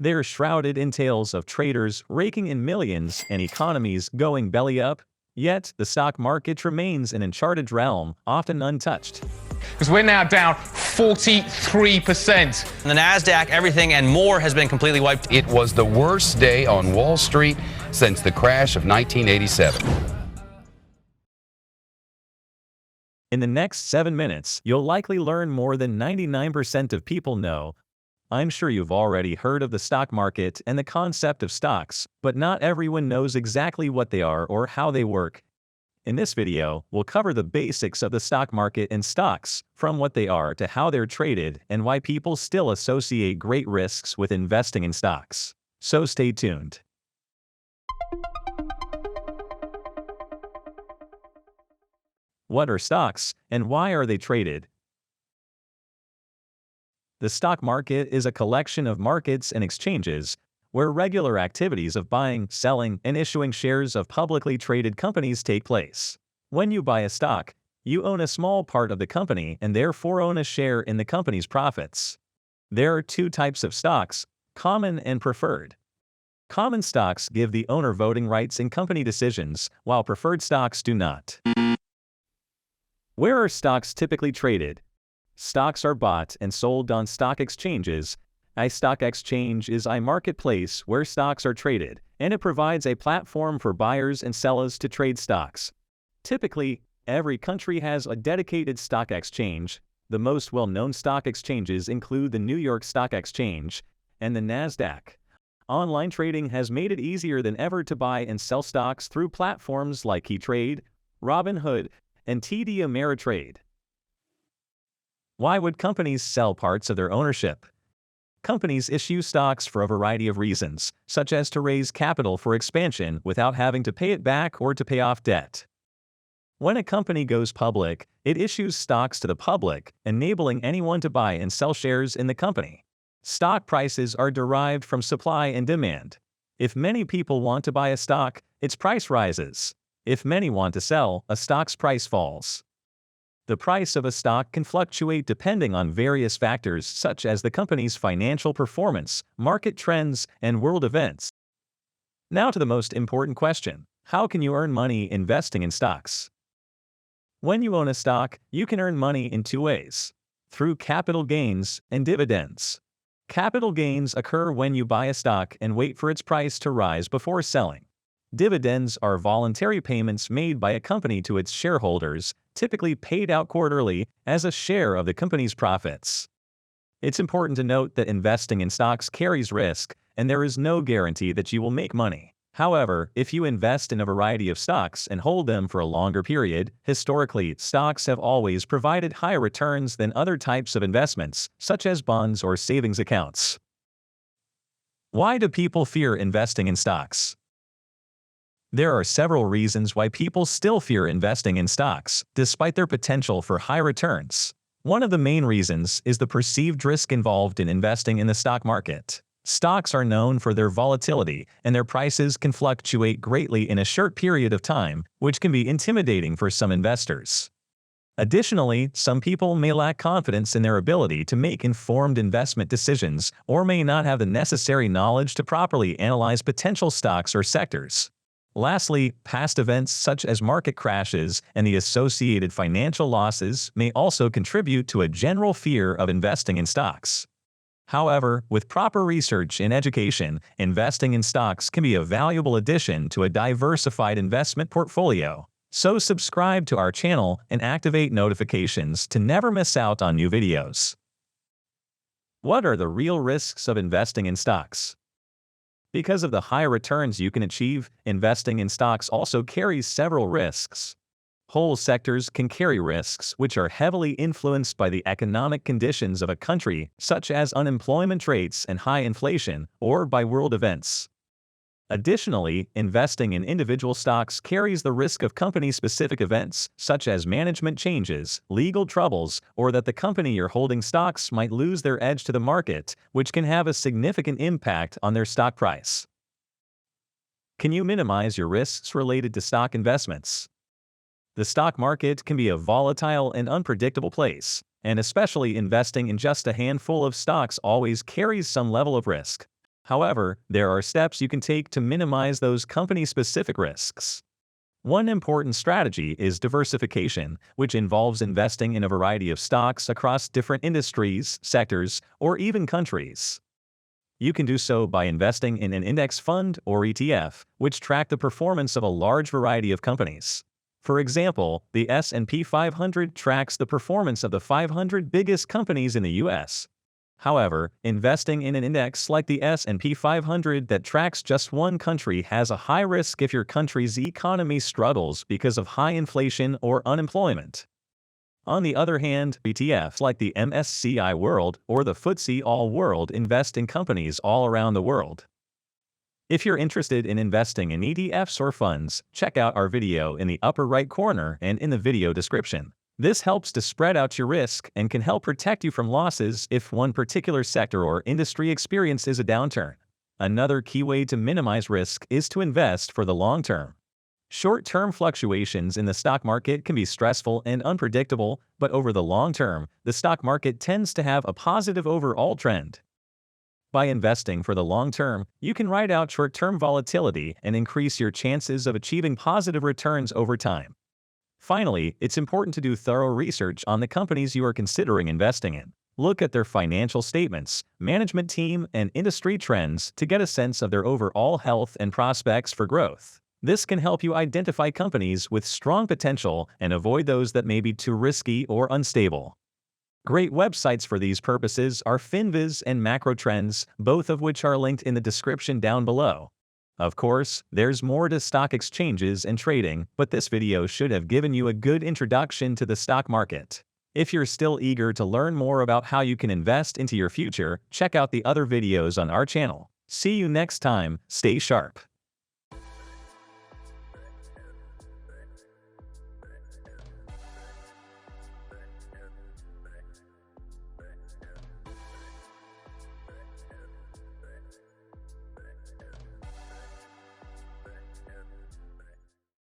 They're shrouded in tales of traders raking in millions and economies going belly up, yet the stock market remains an uncharted realm, often untouched. Because we're now down 43%. The NASDAQ, everything and more has been completely wiped. It was the worst day on Wall Street since the crash of 1987. In the next 7 minutes, you'll likely learn more than 99% of people know. I'm sure you've already heard of the stock market and the concept of stocks, but not everyone knows exactly what they are or how they work. In this video, we'll cover the basics of the stock market and stocks, from what they are to how they're traded and why people still associate great risks with investing in stocks. So stay tuned. What are stocks, and why are they traded? The stock market is a collection of markets and exchanges, where regular activities of buying, selling, and issuing shares of publicly traded companies take place. When you buy a stock, you own a small part of the company and therefore own a share in the company's profits. There are two types of stocks, common and preferred. Common stocks give the owner voting rights in company decisions, while preferred stocks do not. Where are stocks typically traded? Stocks are bought and sold on stock exchanges. A stock exchange is a marketplace where stocks are traded, and it provides a platform for buyers and sellers to trade stocks. Typically, every country has a dedicated stock exchange. The most well-known stock exchanges include the New York Stock Exchange and the NASDAQ. Online trading has made it easier than ever to buy and sell stocks through platforms like eTrade, Robinhood, and TD Ameritrade. Why would companies sell parts of their ownership? Companies issue stocks for a variety of reasons, such as to raise capital for expansion without having to pay it back or to pay off debt. When a company goes public, it issues stocks to the public, enabling anyone to buy and sell shares in the company. Stock prices are derived from supply and demand. If many people want to buy a stock, its price rises. If many want to sell, a stock's price falls. The price of a stock can fluctuate depending on various factors such as the company's financial performance, market trends, and world events. Now to the most important question: how can you earn money investing in stocks? When you own a stock, you can earn money in two ways: through capital gains and dividends. Capital gains occur when you buy a stock and wait for its price to rise before selling. Dividends are voluntary payments made by a company to its shareholders, typically paid out quarterly as a share of the company's profits. It's important to note that investing in stocks carries risk, and there is no guarantee that you will make money. However, if you invest in a variety of stocks and hold them for a longer period, historically, stocks have always provided higher returns than other types of investments, such as bonds or savings accounts. Why do people fear investing in stocks? There are several reasons why people still fear investing in stocks, despite their potential for high returns. One of the main reasons is the perceived risk involved in investing in the stock market. Stocks are known for their volatility, and their prices can fluctuate greatly in a short period of time, which can be intimidating for some investors. Additionally, some people may lack confidence in their ability to make informed investment decisions or may not have the necessary knowledge to properly analyze potential stocks or sectors. Lastly, past events such as market crashes and the associated financial losses may also contribute to a general fear of investing in stocks. However, with proper research and education, investing in stocks can be a valuable addition to a diversified investment portfolio. So subscribe to our channel and activate notifications to never miss out on new videos. What are the real risks of investing in stocks? Because of the high returns you can achieve, investing in stocks also carries several risks. Whole sectors can carry risks which are heavily influenced by the economic conditions of a country, such as unemployment rates and high inflation, or by world events. Additionally, investing in individual stocks carries the risk of company-specific events, such as management changes, legal troubles, or that the company you're holding stocks might lose their edge to the market, which can have a significant impact on their stock price. Can you minimize your risks related to stock investments? The stock market can be a volatile and unpredictable place, and especially investing in just a handful of stocks always carries some level of risk. However, there are steps you can take to minimize those company-specific risks. One important strategy is diversification, which involves investing in a variety of stocks across different industries, sectors, or even countries. You can do so by investing in an index fund or ETF, which track the performance of a large variety of companies. For example, the S&P 500 tracks the performance of the 500 biggest companies in the US. However, investing in an index like the S&P 500 that tracks just one country has a high risk if your country's economy struggles because of high inflation or unemployment. On the other hand, ETFs like the MSCI World or the FTSE All World invest in companies all around the world. If you're interested in investing in ETFs or funds, check out our video in the upper right corner and in the video description. This helps to spread out your risk and can help protect you from losses if one particular sector or industry experiences a downturn. Another key way to minimize risk is to invest for the long term. Short-term fluctuations in the stock market can be stressful and unpredictable, but over the long term, the stock market tends to have a positive overall trend. By investing for the long term, you can ride out short-term volatility and increase your chances of achieving positive returns over time. Finally, it's important to do thorough research on the companies you are considering investing in. Look at their financial statements, management team, and industry trends to get a sense of their overall health and prospects for growth. This can help you identify companies with strong potential and avoid those that may be too risky or unstable. Great websites for these purposes are Finviz and MacroTrends, both of which are linked in the description down below. Of course, there's more to stock exchanges and trading, but this video should have given you a good introduction to the stock market. If you're still eager to learn more about how you can invest into your future, check out the other videos on our channel. See you next time, stay sharp.